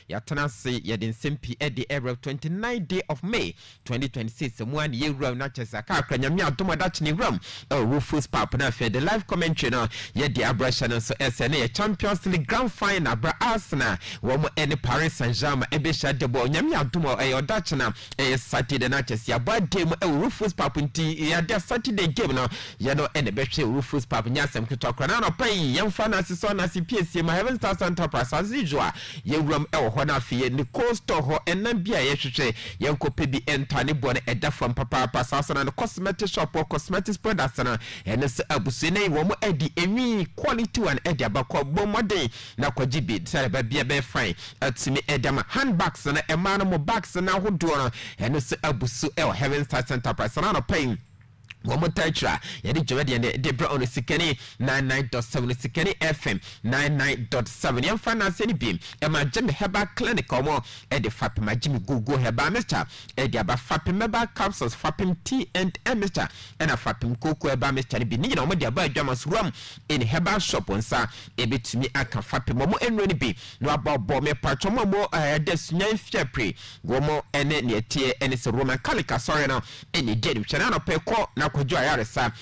yatana se yedin sempi edi April 29 day of May 2026 muan ye ram na chesa ka kranyami adoma da chini ram Rufus Pap na fe the live commentary no yedi abrasha no so SNA Champions League grand final abra Arsenal wo mo ene Paris Saint-Germain ebe sha de bo nyami adoma da china Saturday na chesa ya ba dem Rufus Pap nti ya de Saturday game no ye no ene be hwe Rufus Pap nyasem kitokra na no pai yemfa na siso na CPC ma Heaven Stars Enterprise as usual ye ram ho na afie ni coast ho enam bia ye hwehwe ye nkope bi entane bo na eda from papa sasa na cosmetic shop or cosmetics products na ene se abusene wo mo edi emi quality one edi abakọ bomode na kwaji bi sare ba bia be fine atimi edama handbags na emano mo bags na hodo no ene se abusu Heaven Stars Enterprise na no pain Womo Tetra, Yadi Jovedian, Debra on Osikani, 99.7 Osikani FM, 99.7. Young finance any beam, and my Jimmy Heba Clinic or more, Eddie Fapping, my Jimmy Google Heba Mr. Eddie Abba Fapping Meba capsules, Fapping tea and Mr. and a Fapping Cocoa Eba Mr. Benin, or Media by Jamas Rum in Heba shop on Sa, a bit to me, I can Fapping Momo and Renny B. No about Bombe Patromo, des Nyan Fiapri, Womo and any tear, and it's a Roman Calica, sorry now, any dead Chanano Peco, now. Kujua yaresa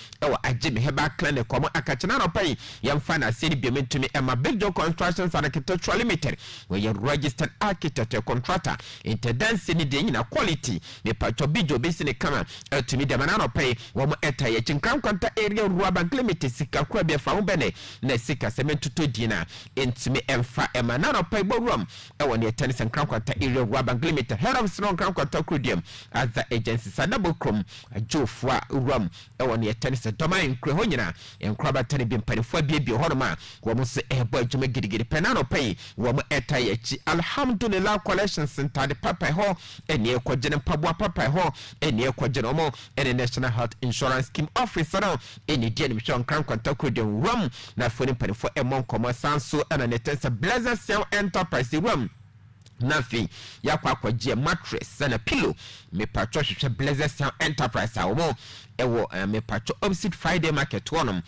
ajimi heba clinic komo akachana no pay yam fana city bi mentumi ema Big Joe Constructions and Architecture Limited where you registered architect contractor intendance ni de nyina quality me pacho bijo bisi ni kama tumi de manano pay wo mo eta ye chinkran kwanta area Ruaba Limited sika kwa bi fa ho bene na sika cement to dina intumi emfa ema nano pay borum e ne tennis and kran kwanta area Ruaba Limited head of strong kran kwanta kudium as the agency sadabo krom Jofwa rum ewo ne tennis domain kre honyina enkraba tani bi mpanefo bi honoma wo mo se ebo adwuma gidigidi penano pay wo mo eta ye chi alhamdulillah collection center de papa ho eni ekogene pabwa papa ho eni ekogene omo eni National Health Insurance Scheme Officer no eni die ni mhon kran kontakro de rum na foni mpanefo emon komo sanso ana ne tense Blazer Cell Enterprise rum Nafi yakwa kwaje mattress na pillow me patro hwehwe Blazer Cell Enterprise awo ewo me patro opposite Friday market wonum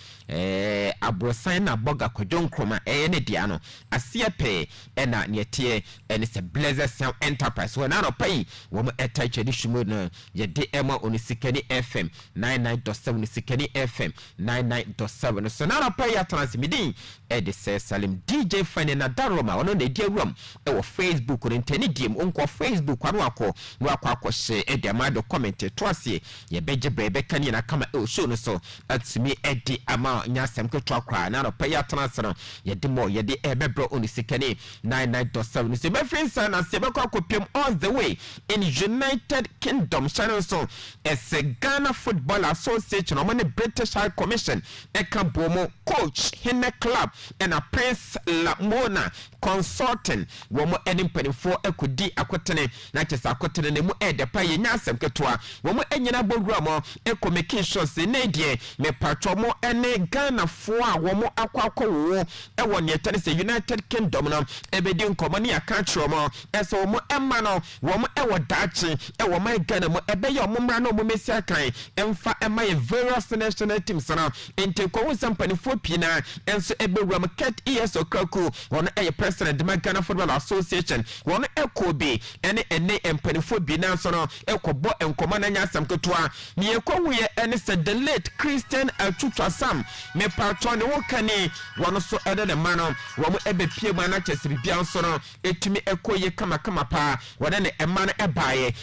abrosan na boga kwadon kroma ne dia no asia pe na ne tie ene se Blazer Cell Enterprise wona no pai wo mo etache di shumo no ye de ema Osikani FM 99.7 Osikani FM 99.7 so na no pai ya transmidin de se Salim DJ Fane na Daroma wono ne dia room ewo Facebook ko nteni dim onko Facebook kwano akọ share de amado comment to asie ye beje brebe kani na kama show no so atimi edi ama nyasem ko twakra na no pay atana ye de mo ye de ebebro Osikani 99.7 so be friends na se be kwa kopiem all the way in United Kingdom channel so as a Ghana Football Association or British High Commission e kan bomo coach Henne Club and a Prince Lamona consulting wo mo eni mpanifo ekudi akotene na chesa akotene ne mu de pa ye nyasem ketwa wo mo enyina bogura mo making sure say ne die me patro mo ene Ghana fo a wo mo akwakọ wo e wo ne tane say United Kingdom no ebedi nkomo ne aka tro mo eso mo emma no wo mo e wo dachi e wo my Ghana mo ebe ye mo mra no mo mesi akan emfa emma ye various national teams no ente ko wo sampanifo pina enso ebe wura mo ket ES Okraku wono e president of Ghana Football Association wono ekobi ene empanifo bi na so no ekobo enkomo na nya sam ketwa ne ekwo ye ene said the late Christian Achutwa Sam me patron wo kani wono so ede de mano wo mo ebe pie ma na chesiri bia so no etumi ekoye kama pa wona ne emma no ebaye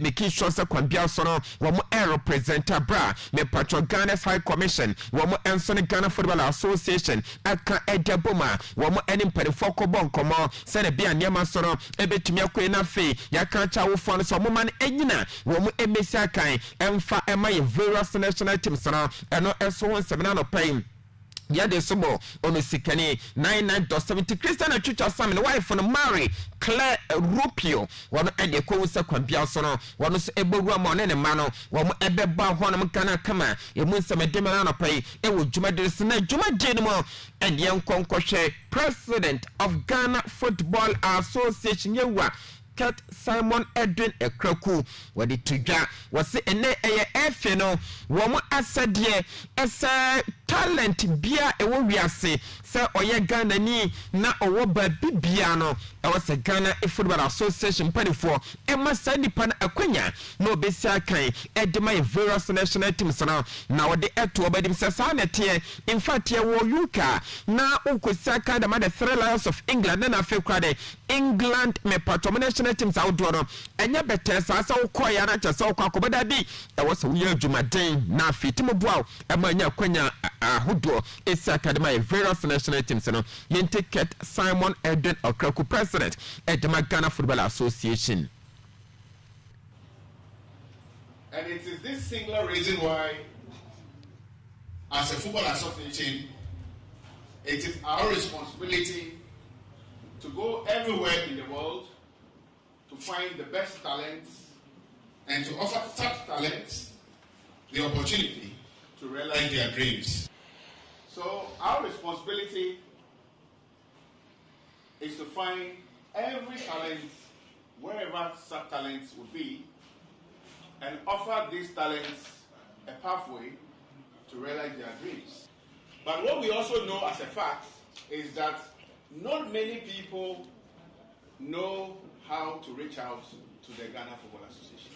making sure say kwan bia so no wo mo representer bra me patron Ghana's High Commission wo mo enso ne Ghana Football Association aka edeboma wo mo ene mpanifo ko bonkomo se ne bia niam so no ebetumi akoye na fe yaka cha wo fo no so mo man enyina wo mo emesi akan emfa ema ye various national teams na eno eso won semina no pain yade sobo Osikani 99.70 Christian Achutwa Sam the wife no Mary Claire Rupio wono ede ko wusa kwambia so no wono so ebogua mo ne ma no wo mo ebeba ho no mkana kama emu nsemedemana no pai e wo dwumadere sina dwumade no mo ende enkonkwohwe President of Ghana Football Association yewa Simon Edwin Ekraku wadi tuja wasi ene eye efe no womo asade esa talent bia ewo wiase se oye Ghana ni na owo ba bibia no ewo se Ghana Football Association panifo ema sa nipa na akwanya na obesia kan edema various national teams na wode eto obadim se sa na tie in fact ye wo yuka na ukosia kan the Three Lions of England na afi kwade England me patron national teams outdoor no enya better sa ukoya na cha sa ukakobada bi ewo se wo adwumaden na fitimo boa emanya kwanya ahodo esi academy various national teams no yentiket Simon Edwin Okraku president Edema Ghana Football Association. And it is this singular reason why as a football association it is our responsibility to go everywhere in the world to find the best talents and to offer such talents the opportunity to realize their dreams. So our responsibility is to find every talent wherever such talents would be and offer these talents a pathway to realize their dreams. But what we also know as a fact is that not many people know how to reach out to the Ghana Football Association.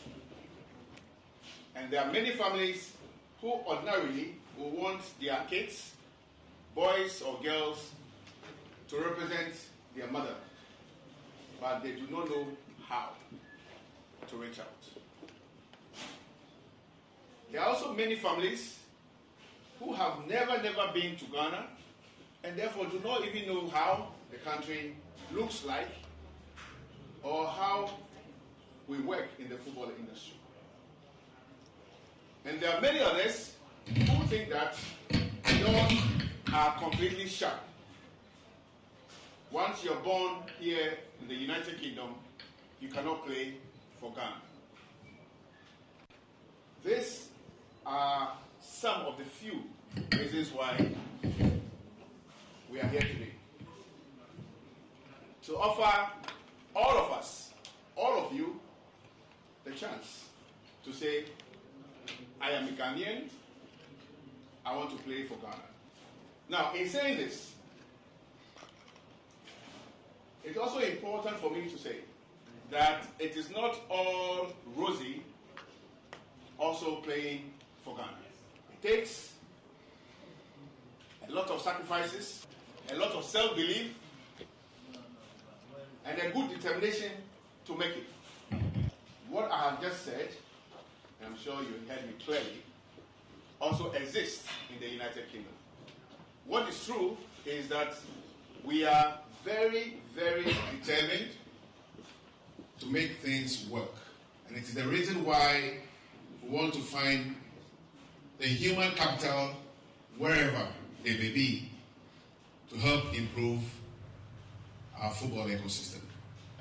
And there are many families who ordinarily will want their kids, boys or girls, to represent their mother, but they do not know how to reach out. There are also many families who have never been to Ghana and therefore do not even know how the country looks like or how we work in the football industry. And there are many others who think that doors are completely shut. Once you're born here in the United Kingdom, you cannot play for Ghana. These are some of the few reasons why we are here today. To offer all of us, all of you, the chance to say, I am a Ghanaian, I want to play for Ghana. Now, in saying this, it's also important for me to say that it is not all rosy also playing for Ghana. It takes a lot of sacrifices, a lot of self-belief, and a good determination to make it. What I have just said, and I'm sure you heard me clearly, also exists in the United Kingdom. What is true is that we are very, very determined to make things work. And it is the reason why we want to find the human capital wherever they may be to help improve our football ecosystem.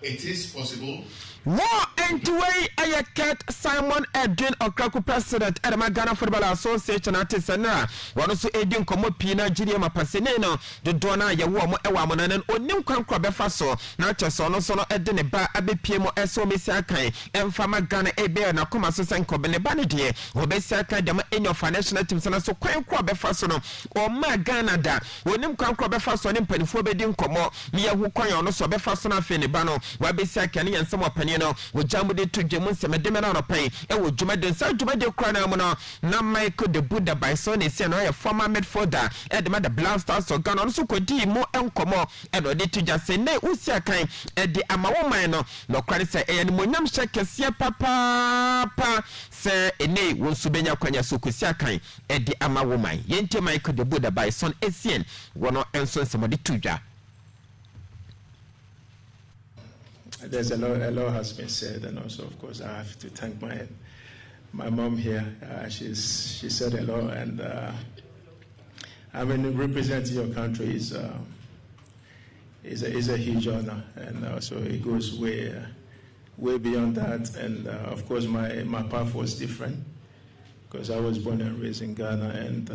It is possible. War and way I cat Simon Edwin Okraku president at the Ghana Football Association artisanal. One also Edin Komopi Nigeria Mapaseneno, the Dona Yawomo Ewamonan and Onim Kwabefaso, not just on Sono Edin Ba Abe Piemo Eso Misiakai, and Fama Ghana Ebe na Kuma Susanko Benebanidi, Obesiaka Dama in your financial teams and so Quang Kwabefasono, or Ma Ghana da, Onim Kwabefaso and Penifobedin Komo, Mia Wukoya no Sobefasona Fenibano, Wabesiakani and some opinion. Wo jamudi to jemun se medeme na no pai e wo dwumade sa dwumade kra na mo no na Michael de Buda Bison e se no ye former midfielder e de ma the Blast Stars of Ghana no so kodi mo enkomo e no de tuja se ne usia kan e de amawo man no kware se e ne monyam hye papa se ene wo so benya kwanya so kusia kan e de amawo man yente Michael de Buda Bison esien wono enso se mo de tuja. There's a lot has been said, and also, of course, I have to thank my mom here. She said a lot, and I mean, representing your country is a huge honor, and also it goes way beyond that. And of course, my path was different because I was born and raised in Ghana, and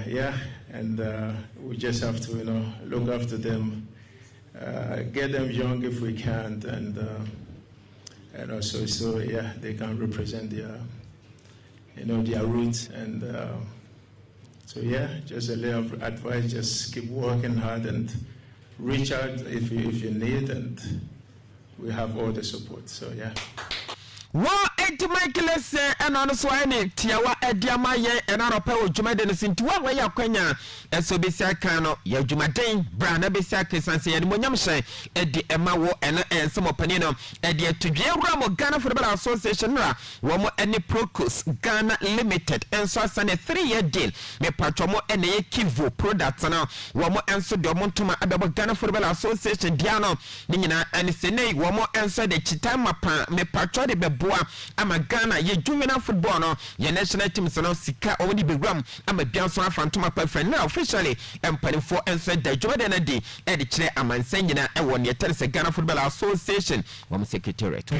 yeah, and we just have to look after them. Get them young if we can, and also so yeah, they can represent their roots. And so yeah, just a little advice: just keep working hard and reach out if you need, and we have all the support. So yeah. Michael say and on so any tiawa ediama ye and aropa ojumade sinti wa we yakwanya eso besia kan no ya jumaden bra na besia kesanse ye monyam hye edi ema wo ene ensem opani no edi atudwe wura Ghana Football Association ra wo mo ene Procos Ghana Limited enso asane 3-year deal me patromo ene ye Kivu products na wo mo enso de omontoma abebo Ghana Football Association dia no ni nyina ene senei wo mo enso de chitama pa me patro de beboa ama Ghana ye juvenile football no ye national team so no sika owni begram ama bianso afantoma pa friend now officially empany for enso da jumade na di e de kire amansan nyina e won ye tell say Ghana Football Association wom secretariat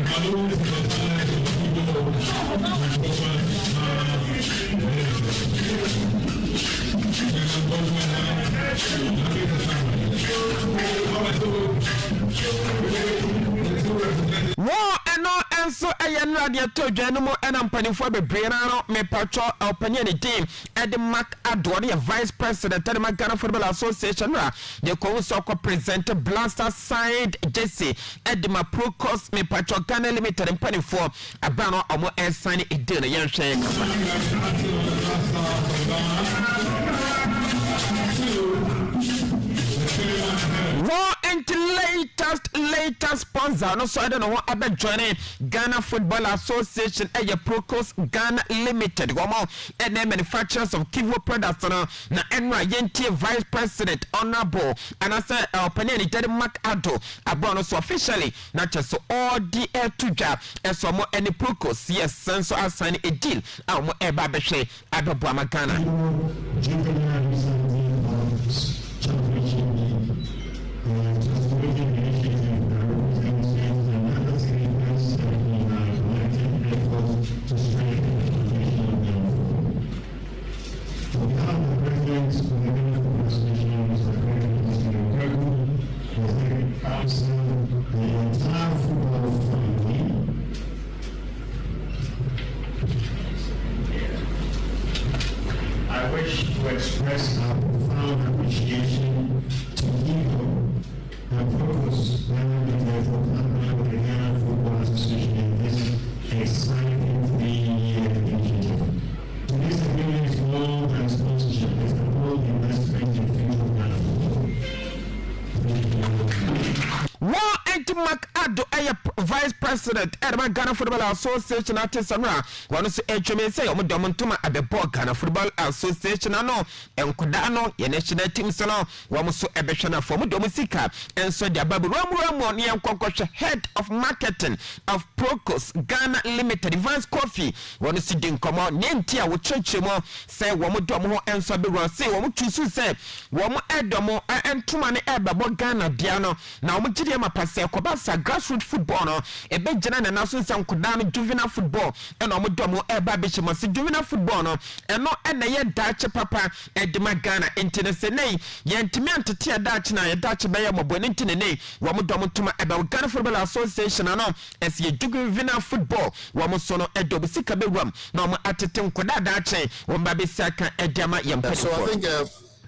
so ayan radio to dwanumo enampani fo bebre na no me patro opanya ne team ed mark adore the vice president of the Ghana Football Association ra the co present blaster side Jesse ed ma Procos me patro Ghana Limited empani fo abano omo sign e deal yen hwe latest sponsor no so I don't know what about joining Ghana Football Association and Procos Ghana Limited gomo and manufacturers of Kivu products na Enra Yenti vice president honorable and I say opinion it Mark Ado abono so officially not just so all the air to job and so more any Procos yes so I sign a deal mo eba behwe adobo Ghana I wish to express our profound appreciation to you, the Procos Ghana for the Ghana Football Association in this exciting 3-year initiative. This agreement is more than sponsorship, it's a bold investment in the future of Ghana football. Mark Ado vice president at Ghana Football Association at Samra one of the HMA say Omontoma abebo Ghana Football Association ano enkudano ye national team sono wamuso ebeshana for mudomusika and so the babu ramu ni yankokoshe head of marketing of Procos Ghana Limited Advance Coffee one si din komo nentia wo chechemo say womodomo ho enso be ron say womutusu say womo edomo entuma ne ebabo Ghana diano na womugide mapase kobasa grassroots football no ebe jena na naso nsam kodano juvenile football ena omodomo eba bechemo se juvenile football no eno ena ye dache papa edima Ghana international ye ntimi antete dache na ye dache be ye mobone ntinene womodomo tuma eba Ghana Football Association no es ye juvenile football womoso no edobo sika be ram na omo atete nkoda dache womba be saka edama ye mpedi. So I think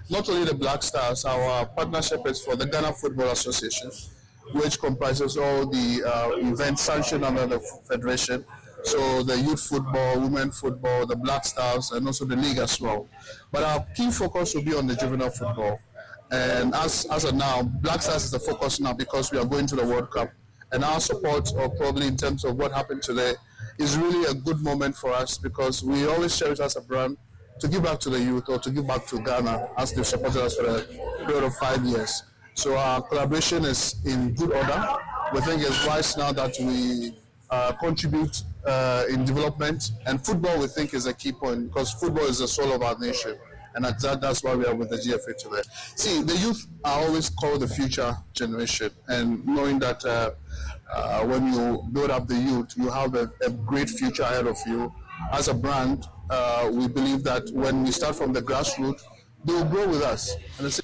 not only the Black Stars, our partnership is for the Ghana Football Association, which comprises all the events sanctioned under the Federation. So the youth football, women football, the Black Stars, and also the league as well. But our key focus will be on the juvenile football. And as of now, Black Stars is the focus now because we are going to the World Cup. And our support, or probably in terms of what happened today, is really a good moment for us because we always share it as a brand to give back to the youth or to give back to Ghana as they've supported us for a period of 5 years. So our collaboration is in good order. We think it's wise now that we contribute in development, and football we think is a key point because football is the soul of our nation, and that's why we are with the GFA today. See, the youth are always called the future generation, and knowing that when you build up the youth, you have a great future ahead of you. As a brand, we believe that when we start from the grassroots, they will grow with us.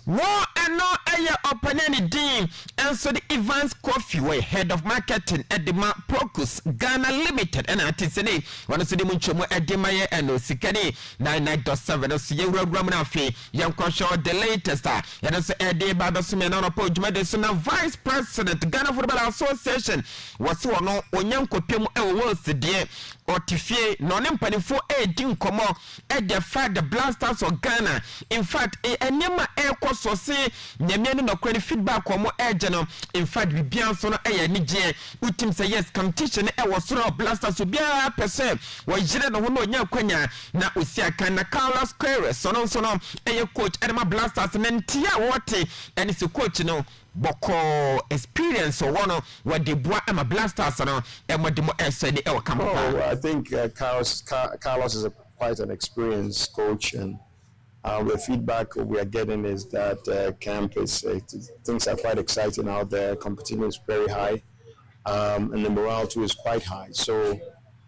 War and no aya opanani dim enso the Evans Coffee way head of marketing Edema Procus Ghana Limited and atisene one so the munchomo Edema ye and Osikani 99.7 so ye ram na fe yanko show the latest and so Ede baba so me na pojuma de so na vice president Ghana Football Association was so no onyanko pem e wo sidie otifie no ne mpanifo edi nkomo e the fact the Blasters of Ghana in fact enema e koso se nyame no kwani feedback omo eje no in fact bibia so no e nige utim say yes competition e was so Blasters bia pese wo jire no ho no nya kwanya na Osikani na Carlos Queiroz so no e coach Edema Blasters mentia wote and is coach no boko experience or one where the boy Emma Blasters no e mo demo esedi e wakam. I think Carlos is quite an experienced coach, and the feedback we are getting is that camp is things are quite exciting out there. Competition is very high, and the morale too is quite high. So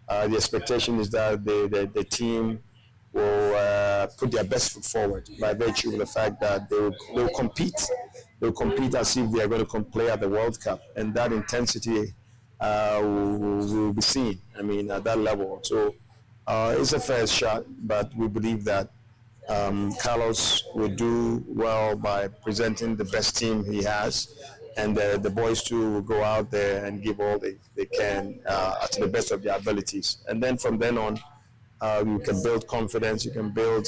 the expectation is that the team will put their best foot forward by virtue of the fact that they'll compete. They'll compete as if they are going to play at the World Cup, and that intensity will be seen. I mean, at that level. So it's a fair shot, but we believe that Carlos will do well by presenting the best team he has, and the boys too will go out there and give all they can to the best of their abilities. And then from then on, you can build confidence, you can build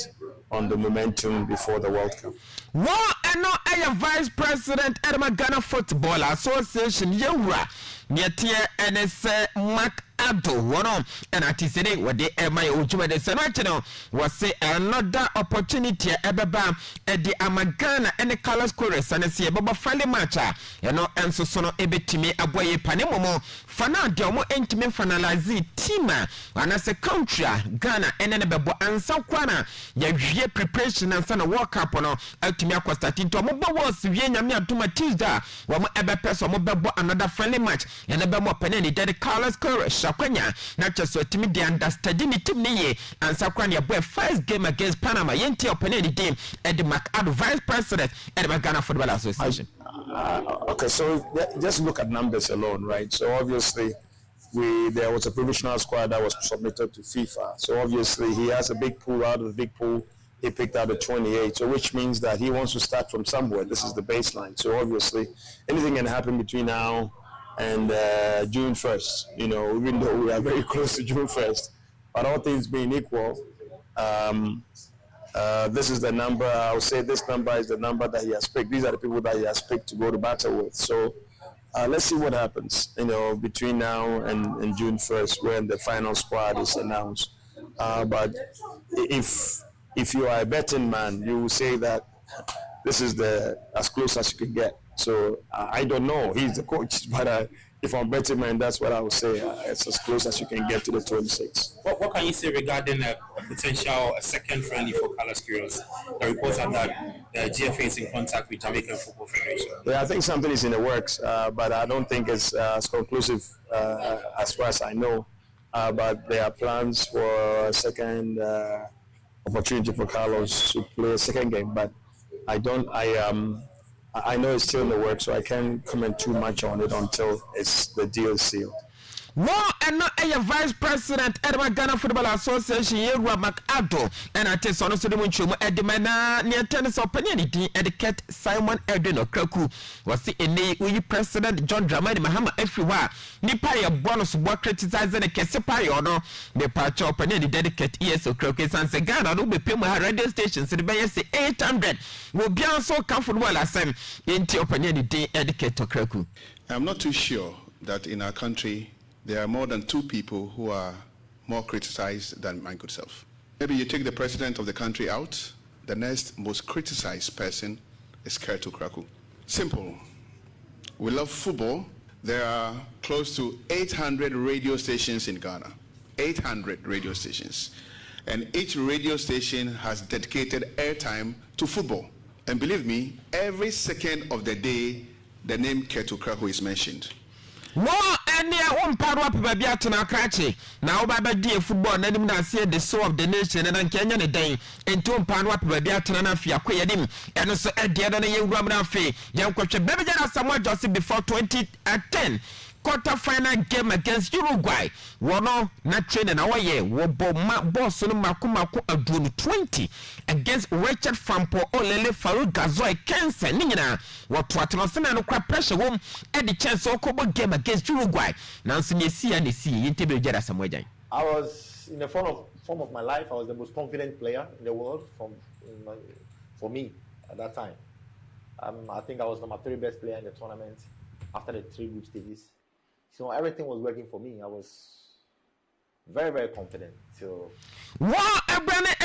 on the momentum before the World Cup. Well, and now I am Vice President Edema Ghana Football Association Yura Nietia NS Mark Ado one and at today what they my ujuma de senachino was say another opportunity ebeba at the Amagana and the Carlos Queiroz and see baba friendly match and so sono ebetimi aboye panemomo fana de omo entime finalize team and as a country Ghana and then bebo ansa kwana ya wie preparation and sana World Cup no ultimi akostati to mo was wie nyame atuma Tuesday wo mo ebepe so mo bebo another friendly match and ebemo paneni de Carlos Queiroz Shakwanya na cheso timi de understanding team ni and Sakwanya boy first game against Panama yenti opened team at the MacAdoo Vice President at the Ghana Football Association. Okay, so just look at numbers alone, right? So obviously there was a provisional squad that was submitted to FIFA. So obviously he has a big pool. Out of the big pool he picked out the 28, so which means that he wants to start from somewhere. This is the baseline. So obviously anything can happen between now and June 1st, you know, even though we are very close to June 1st, but all things being equal, this is the number. I would say this number is the number that he has picked. These are the people that he has picked to go to battle with. So let's see what happens, you know, between now and June 1st, when the final squad is announced. But if you are a betting man, you will say that this is as close as you can get. So I don't know. He's the coach, but if I'm betting man, that's what I would say. It's as close as you can get to the 26. What can you say regarding a potential second friendly for Carlos Queiroz? The reports are that the GFA is in contact with Jamaican Football Federation. Yeah, I think something is in the works, but I don't think it's as conclusive as far as I know. But there are plans for a second opportunity for Carlos to play a second game, but I know it's still in the works, so I can't comment too much on it until the deal is sealed. Well, and not a Vice President Edema Ghana Football Association Yura MacAdoo and I tell son of the Munchum Edimana near tennis opinion etiquette Simon Edwin Kraku was the innate President John Dramani Mahama everywhere. Nipaya bonus work criticizing a Kesipayo no the patch opinion dedicate ESO Kraku and Ghana will be Pima radio stations in the Bay 800 will be also comfortable as them in the opinion etiquette Kraku. I'm not too sure that in our country there are more than two people who are more criticized than my good self. Maybe you take the president of the country out, the next most criticized person is Ketu Kraku. Simple. We love football. There are close to 800 radio stations in Ghana. 800 radio stations. And each radio station has dedicated airtime to football. And believe me, every second of the day, the name Ketu Kraku is mentioned. More ene a womparo apeba bia to na krache na wo ba die football na nim na say the soul of the nation na nkenya ne den enti womparo apeba bia to na afia koyedim eno so ede na ye wura na afi yankotwe bebe jana Samuel Jose before 2010 quarter final game against Uruguay. Wono na trainer na waye wo boss no mako aduonu 20 against Richard Fampo Olele Farouk Gazoy Kensa ninyina woto atnosena no kwa pressure wom e the chance okobo game against Uruguay. Nanso nesi yentebe jara Samuel. I was in the form of my life. I was the most confident player in the world for me at that time. I think I was number 3 best player in the tournament after the 3 group stages. So everything was working for me. I was very, very confident. So wow,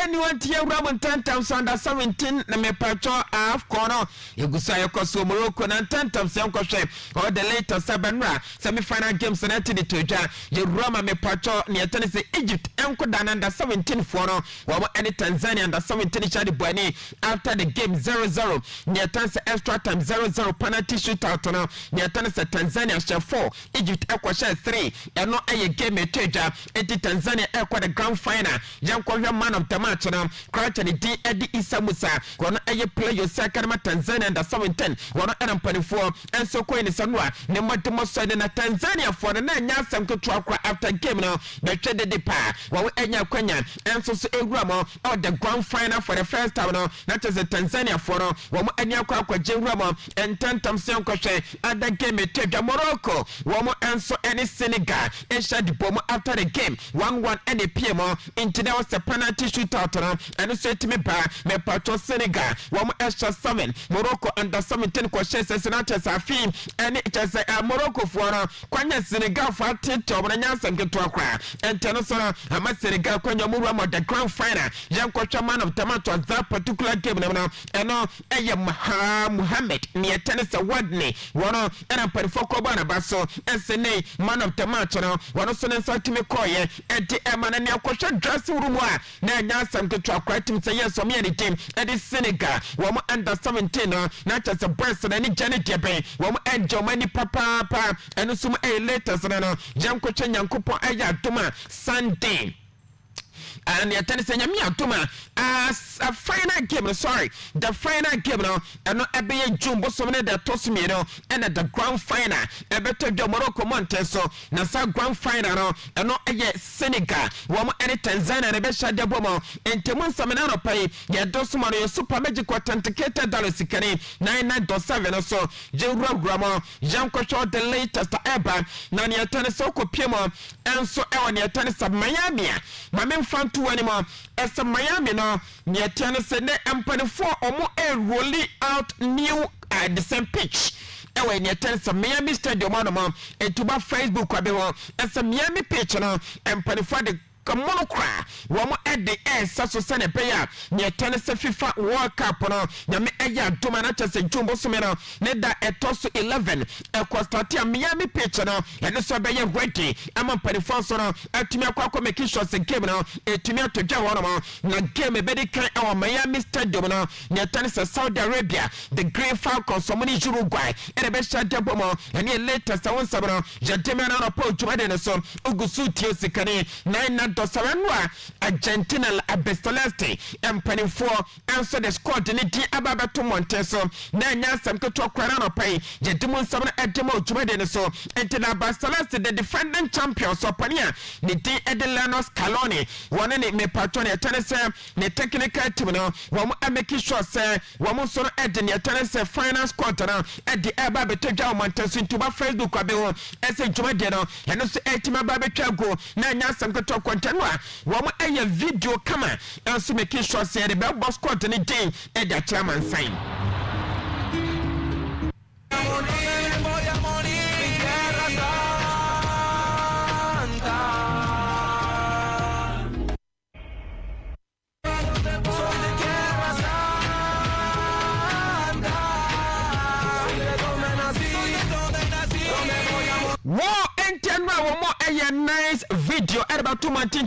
anyone tia Ramon 10 times under 17 na me pacho half corner. Yegusa yokoso Morocco na 10 times yankoshe or the later sevenra semi-final games na tidi toja. Ye Roma me pacho ni atani se Egypt enko dan under 17 for no. Wamo any Tanzania under 17 chadi bwani after the game 0-0. Ni atani se extra time 0-0 penalty shootout no. Ni atani se Tanzania share 4 Egypt ekwa share 3. Eno eye game toja. Eti Tanzania ekwa the grand final. Yankwa man of the match na Kracha ni di Eddie Isa Musa kono eye play your second ma Tanzania under 17 wono enampanifo enso ko ni sanwa ne modimo so na Tanzania for na nya asem ko to akra after game no the trade de pa wo enya kwanya enso so ewura mo or the grand final for the first time no that is the Tanzania for no wo mo enya kwa jewura mo entantam sen ko hwe other game etwa Morocco wo mo enso any Senegal e shadi bomo after the game 1-1 any PM into there was a penalty shootout and so to me me patro Senegal one extra 7 Morocco under 17 question senators afim and it is Morocco for kwanya Senegal for tito na nyansa ngeto akwa international ama Senegal kwanya muru am the grand final yankwa man of tomato that particular game na eno eye Muhammad ni tennis award ni wono ena parifo ko bana baso SNA man of tomato no wono so nsa timi koye enti emana ni akosha dressing room wa na nyasam ke twakwa tim say yes me any team and Senegal wo mo under 17 na chance breast na ni Janet Debe wo mo enjo mani papa eno sum e latest na janko nyankopon aya doma Sunday and the tennis and Yami Atuma as a final game. The final game no and no ebe jumbo so many that toss me no and at the grand final ebe to the Morocco Monteso na sa grand final no and no eye Senegal wo mo any Tanzania ebe shade bomo entemun samena no pay ya dosuma no super magic authenticated $Osikani 99.7 so jewra gramo janko show the latest ever na ni tennis so ko piemo enso e woni tennis Miami ma me fan to anymore as a Miami no near Tennessee ne empanifo omo e rolling out new at the same pitch ewe near Tennessee Miami Stadium no etuba Facebook abewo as a Miami pitch no empanifo de kamono kra womo ede saso sene peya ne Tennessee FIFA World Cup no nyame eya doma na chese jumbo sumeno ne da etoso 11 ekwastatia Miami pitch no ene so be ready ama performance no atumi akwa make sure se game no etumi atodwa wono mo na game be de kan e Miami Stadium no ne Tennessee Saudi Arabia the Green Falcons so many Uruguay ene be shade bomo ene latest won sabro jademe na no po juma de ne so ugusu tie Osikani 9 Saranwa Argentina Abesteleste empanifo answer the squad ni di ababa to Monteso na nyasam ke to kwara no pai jedimun sabna edemo jumade ne so entina Abesteleste the defending champion so pania ni di Edelanos Caloni one ne me patron e tenese ne technical team no wo mo ameki sure say wo mo so ed ne tenese final squad no edi eba betwa Monteso into ba Facebook abewo ese jumade no eno so etima ba betwa go na nyasam ke to Nwa womo eye video kama enso make sure say the bell boss squad ni day e da chairman sign wo entenwa wo mo a nice video at about 2 months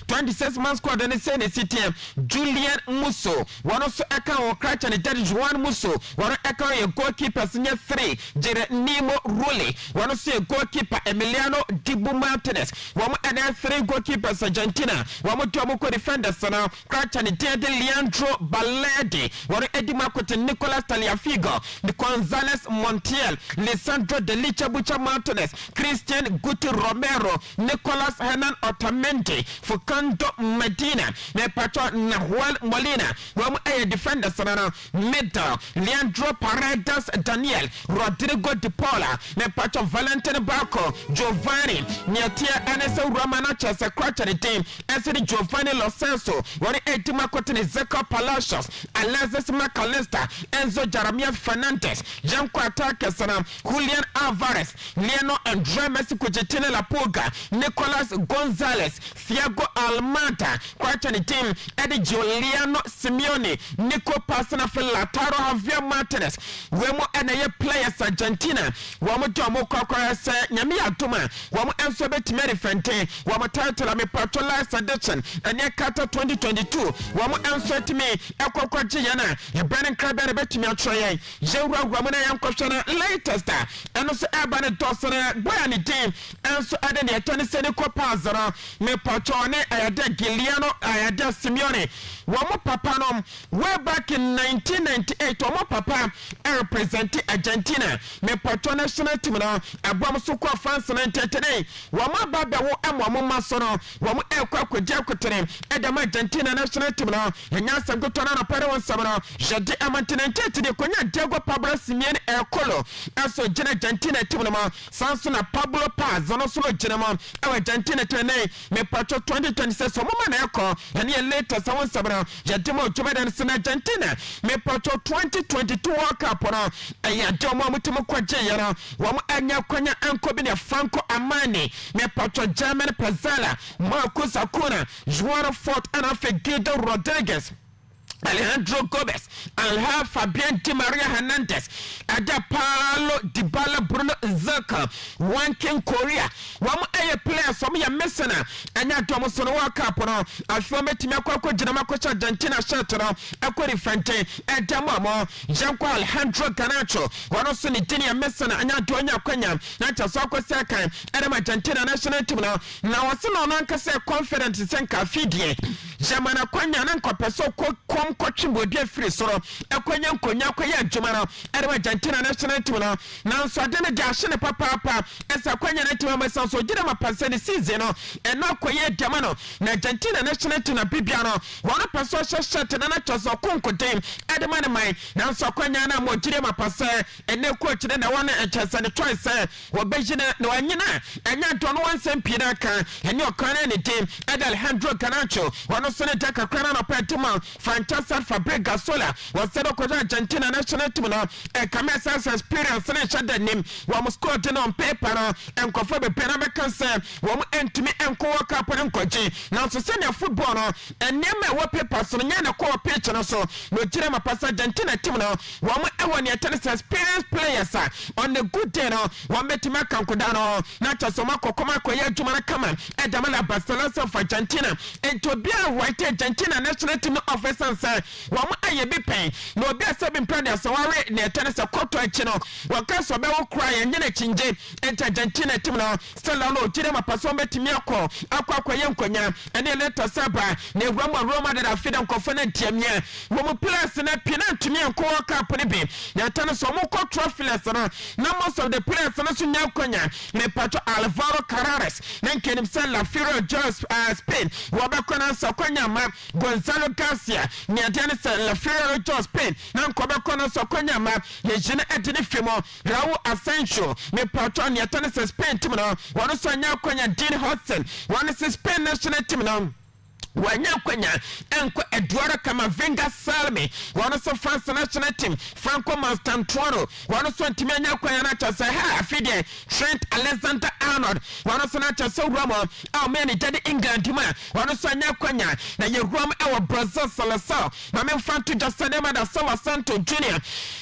26 months squad and say the city Julian Musso one also account crash and that is one Musso one account a goalkeeper senior 3 Jere Nemo Rulli one also a goalkeeper Emiliano Dibu Martinez one and 3 goalkeepers Argentina one more to defenders now crash and Tede Leandro Baledi one Eddie Marcote Nicolas Taliafigo the Gonzalez Montiel Lisandro Delicia Bucha Martinez Christian Guti Romero Nicolas Hernan Otamendi Fukando Medina ne Pacho Nahuel Molina one a defenders now middle Leandro Paredes Daniel Rodrigo Di Paula ne Pacho Valentin Barco Giovanni Niatia Anessa Romanacha secretary the team as the Giovanni Losenso one Eddie Marcote Zeko Palacios Alexis McAllister Enzo Jeremiah Fernandez Janko Atakesana Julian Alvarez Leonardo Andre Messi Kujetine La Pulga Nicolas Gonzalez Thiago Almada Kwachani team Eddie Giuliano Simeone Nico Pasana Lataro Javier Martinez Wemo NA players Argentina Wamo Jomo Kokora se Nyami Atuma Wamo Enso Betimeri Fente Wamo title Ame Patrola Sedition Anya Kata 2022 Wamo Enso Timi Ekoko Jiyana Brandon Krabere Betimi Atroye Jeura Ramona Yankoshana latest and also Abane Dosana Boyani team and so Aden Yatani Seniko Pazara Me Patrone Ayada Giuliano Ayada Simeone Wamo Papanom way back in 1998 Wamo Papa representing Argentina Me Patron national team now Abam Suko France 90 today Wamo Baba wo Wamo Masono Wamo Ekwa Kujakutene Edam Argentina national team now Nyasa Gutona na Pere Samana Jadi Amantinente today Konya Diego Pablo Simeone Ekolo Aso Jena Argentina team now Sansona Pablo Paz Zono Solo Jenama Argentina today Me Patron 2026 Wamo Eko and ye later someone Sabana Jadimo Jumedan Sin Argentina Me Patron 2022 World Cup na Ayadomo Mutumo Kwajana Wamo Anya Kwanya Ankobine Franco Amani Me Patron German Pazala Marcus Acuna Juan Fort and Guido Rodriguez Alejandro Gomez, Alha Fabian Di Maria Hernandez, Ada Paulo Dybala Bruno Zaka, one King Korea, one a player, some ya messena, and ya Thomason Wakapono, Alfome Timako Jinamako Argentina Shatana, Aquari Fente, and Tamamo, Janko Alejandro Canacho, one also Nitinia Messena, and ya Tonya Kenya, Nacha Soko Saka, and Argentina national team now. Now, I saw no Nankasa confidence in Senka Fidie, Jamana Kwanya Nanko Peso Coaching be free soro ekwanya nkonya kwaya jumana ere Argentina national team na so adene jashine papa esa kwanya na team ma so gire ma pasene season no eno kwaya jamano na Argentina national team na bibia no wona paso sheshet na na choso konkotem ede man mai na so kwanya na mo gire ma pase ene coach na wona echese ne choice wo bejine na wanyina enya to no wansem pina kan ene okana ne team ede Alejandro Canacho wona so ne taka kwana na petima Fantastic Fabrica Sola was said of Argentina national team now a commercial experience and shut the name one was scored on paper and confer the Panama say one end to me and co up and coaching now to send your football and name what paper so yana co pitch and so no Chirama pass Argentina team now one year tennis experienced players on the good day now one bet to make Kankudano not just so Marco Comako Jumana Kama and Damala Barcelona of Argentina and to be a white Argentina national team officer say wama aye bi pen no obi asebin prada so ware na tennis akoto akino waka so be wo cry enye na chinje enter Argentina team na still no jire mapaso betimi akwa yenkonya ene letter saba na Roma da fida nkofo na ntiamia wo mu players na pina ntumi enko cup ne bi na tennis so mo ko trophies na most of the players na so nyakonya me pato Alvaro Carreras na nkenim sel La Fiero Jos Spain wo be kona so konya ma Gonzalo Garcia ni adene se La Fiero Jos Spain na nkobe kona so konya ma ye jine edine fimo Raul Asensio me pato ni adene se Spain team no wono so nyakonya Dean Hudson wono se Spain national team no wanya kwanya enko Eduardo Camavinga Salme wono so France national team Franco Mastantuono wono so ntimi anya kwanya na chase ha afide Trent Alexander-Arnold wono so na chase Roma man jadi England ma wono so anya kwanya na ye Roma e Brazil Salazar ma me fanto Jasadema da Sala Santo Junior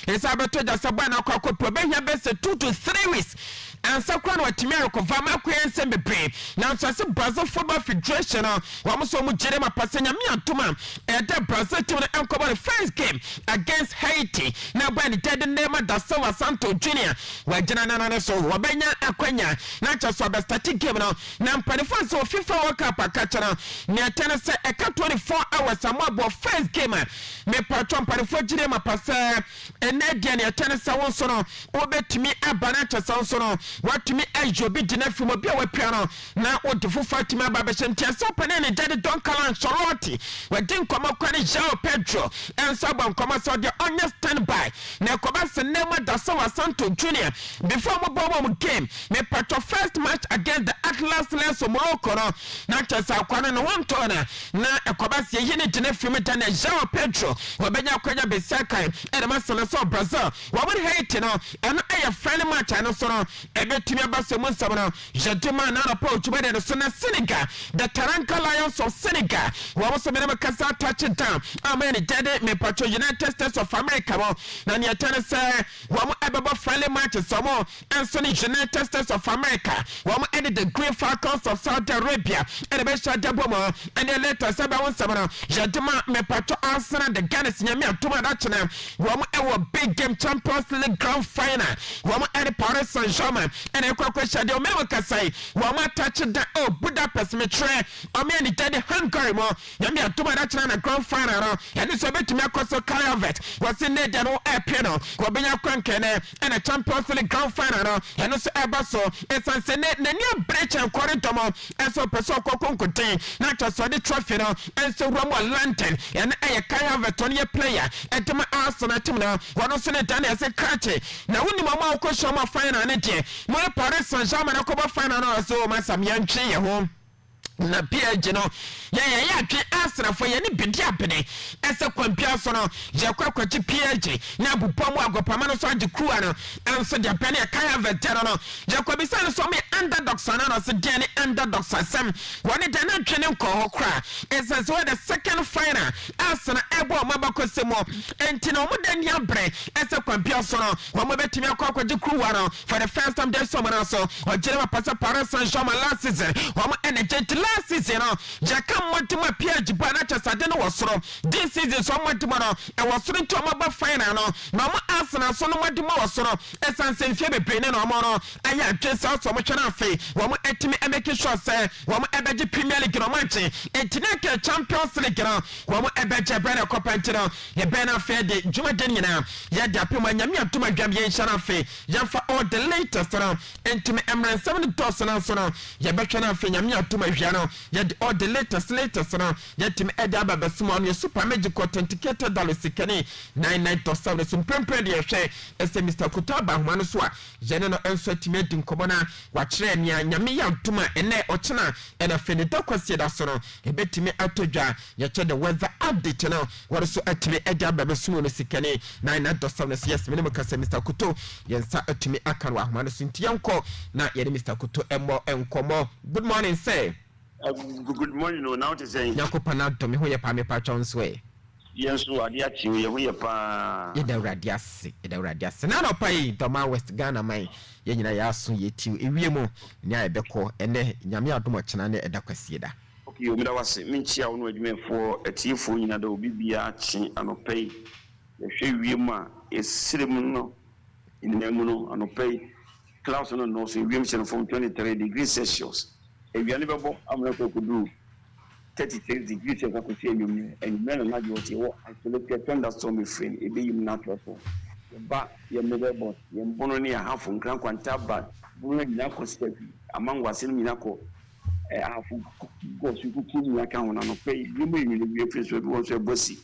esa beto Jasabana kwa ko probenya bese 2 to 3 weeks and Sakran or Timerico Vama and Sembe. Now, so Brazil Football Federation, almost so much Jerema Pasanya Tuma, and the Brazil to the Uncle the first game against Haiti. Now, by the dead name of Da Silva Santo Jr., where Janana so Wabenya Aquenya, not just for the static game now, the first of FIFA World Cup Catcher, near Tennessee, a 24 hours, a mob of first game, me patron Parifo Jerema Passa, and Nadia near Tennessee Wonsono, Obe to me a Banacha Sansono, what to me as you be dinner from a beer piano, now what the full fight my Babashan Tias open and Daddy Doncalan Charlotte, where didn't come up Quani Jao Pedro, and Sabon Commerce on the onion standby. Now Cobas and Nema da Silva Santo Jr. Before my game, me patron first match against the Atlas Lens of Morocco, not just Aquana and one toner, now a Cobas Yini Dinner from it and Jao Pedro, Wabenya Quenya Besaka, and a Master of Brazil, what would hate and I friendly match and also a bit to me about some Sabana, Jaduma not approach better than Senegal, the Taranka Lions of Senegal, what was a minimum Casa touch it down. I mean, it me patro United States of America, Nanya Tennessee, one ever friendly matches, some more, and Sonny United States of America, one added the Green Falcons of Saudi Arabia, and the best Jabomo, and the later Sabawan Sabana, Jaduma, me patro Arsenal, the Ghana, Yamia, Tumadachana, one our big game Champions League Grand Final, one at the Paris Saint-Germain, and a question the America say, one touch the Budapest Metro, or many daddy Hungary more, Yamia Tumadachana Grand Final, and it's a bit to me across the Caravet, was in there, no air piano, Wabina Crankene, and a Champions League Grand Final, and also Abaso, it's a Senate, the new breach and Quarantomo, and so Pesoko contain, not just for the trophy, and so Romo Lantern, and a Caravet 20 player, and to my Arsenal team now, one of the done as a cratchy. Now, when the Mama question my final, and it, my Paris Saint-Germain, I come final, so my some young tree at home. Na pia jino ya twe asra fo ye ne bidi apene ese kwampia so no je kwakwa chi pia na bupom agopama no so age kruwa no enso de apene e kaya veteran no je kwabisa no so me underdogs na no so de ne underdogs asem woni de na twe ne nko hokra ese so the second final asna ebo mabako semo enti no mo de nya bre ese kwampia so no wo mo betimi akwakwa je kruwa no for the first time there so no so o jere ma passa Paris Saint-Germain last season wo mo energetic last season Jaka Montima Pierre Banacha Sadeno was so this season so much tomorrow and was soon to my final no mama Arsenal so much more so essence Febe Brain no more I have just out so much on fee one etimi making sure say one ebeji Premier League no match and Champions League no one ebeji brand competitor ye bena fair de Juma Denina ya da pima nyami atuma dwam ye nshana fe ya fa all the latest no entimi Emran 70,000 so no ye betwa na fe nyami atuma hwia no yet all the latest no yet him edaba besimo on your super magical authenticated Osikani 99.7 some prempre de hwe ese Mr. Kutaba homa so a jene no enso timedi nkomona wa kire nia nyame ya ntuma ene ochena ena fenida kwase da so no ebetimi atodwa ye che the weather update no what so atimi edaba besimo no Osikani 99.7 yes me kase Mr. Kuto yensa atimi akanwa homa so ntiyanko na ye Mr. Kuto emmo enkomo good morning say good morning, no, now to say, Yakopana to me, who your pammy patchons way. Yes, who are the actually, we are pa. Ida radias, none of pay, Toma West Ghana, my Yana Yasu, yet you, Iwiamo, near Beko, and then Yamia too much and a Daquasida. Okay, you was Minchia on with me for a tea for in a BBH and pay. The Shewima is Cinnamon in the Nemuno and pay. Klaus on North Williamson from 23 degrees Celsius. If you are never, I'm not going to do 36 degrees of Aquarium and men and you isolated thunderstorm friend, it be natural. But your middle boss, your bononi half from Grand Quantaba, Bruno Nako step among was in Minako. Half goes you could kill me account on a pay. You may be a place where also a bossy.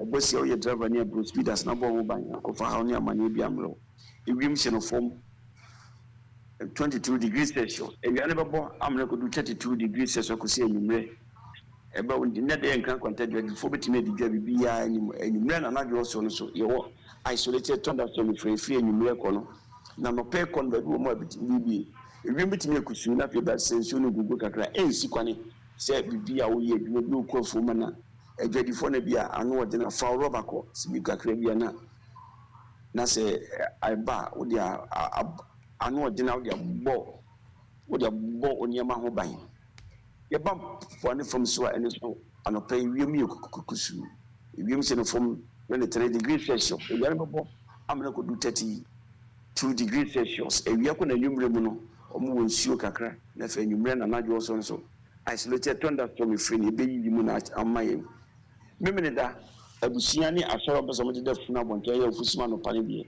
A bossy or your driver near Bruce Peters, number one by Nako how near Manibiamlo. A Williamson of form 22 degrees Celsius. If you are never born, I'm not going to do 32 degrees Celsius. I could say you about when the net and can't contact you for me to make the JBB and you ran another also. So you're isolated thunderstorm free and you may call. Now, no pay convert more BB. Remember to me, I could soon after that sense you know Google Kakra and Sikani said BB away, you will do call for mana. A very funny beer, I know what then a foul rubber call, Sibika Crabiana. Now say, I bar with the ano ordinary what the ball on your maho bang. Your bump for any from so and so and pay you kukusu. If you send from when the 3 degrees Celsius, I'm not going to do 32 degrees Celsius. If you are going to number or move see kakra, nothing you ran and also so. Isolated thunderstorm free, baby, you munach and my. Memenda, a busiani, a sort of somebody that Funa Bontoya of Fusman of Panibia.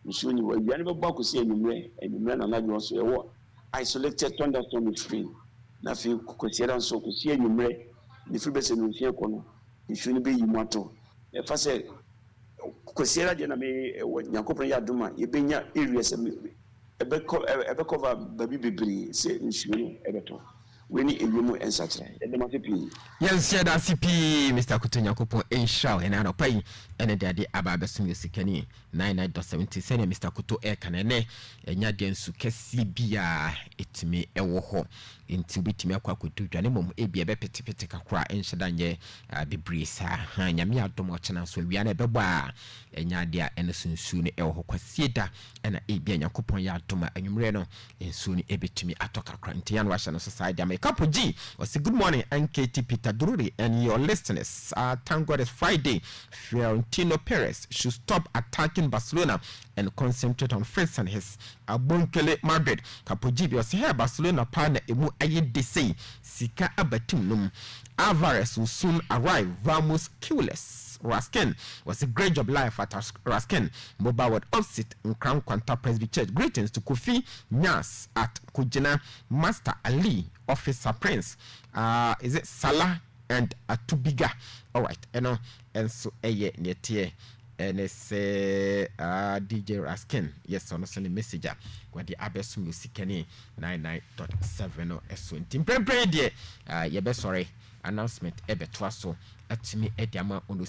You soon you will never back to see any way, and you ran and also isolated thunderstorm free. Nothing could see and so could see any way. The free best in the corner, you shouldn't be you motto. If I say, Cosera Janame, Yakopa Yaduma, you bring your areas a back cover baby, say in Shuni, Everton. We need a human and such. Yes, that's CP, Mr. Kutunya Kupo, a show, and I don't pay any daddy about the Osikani 99.70 Mr. Kuto Air Canane, and Yadian Sukesi Bia, it me a woho into Bitimia Kwakutu, Janimum, a be a petipetaka cry, and Shadanye, be breeze, Yamia Tomochana, so we are never bar, and Yadia, and soon soon a hoquasita, and a Bian Yakupon Yatoma, and Umreno, and soon a bit to me at Toka Crantian Russian Society. Couple G or say good morning, NKT Peter Drury and your listeners. Thank God it's Friday. Fiorentino Perez should stop attacking Barcelona and concentrate on France and his Abonkele Madrid. Couple G was here Barcelona partner emu ayedese Sika abatimnum. Alvarez will soon arrive. Vamos Q-less. Raskin was a great job life at Raskin. Mobile would opposite in Crown Quanta Presby Church. Greetings to Kofi Nyas at Kujina Master Ali Officer Prince. Is it Salah and Atubiga? All right, and so near and it's DJ Raskin. Yes, on a messenger. Where the Abbess Osikani 99.7 or S20. Pray, dear. Yeah, sorry. Announcement ebe twaso atimi ediama ono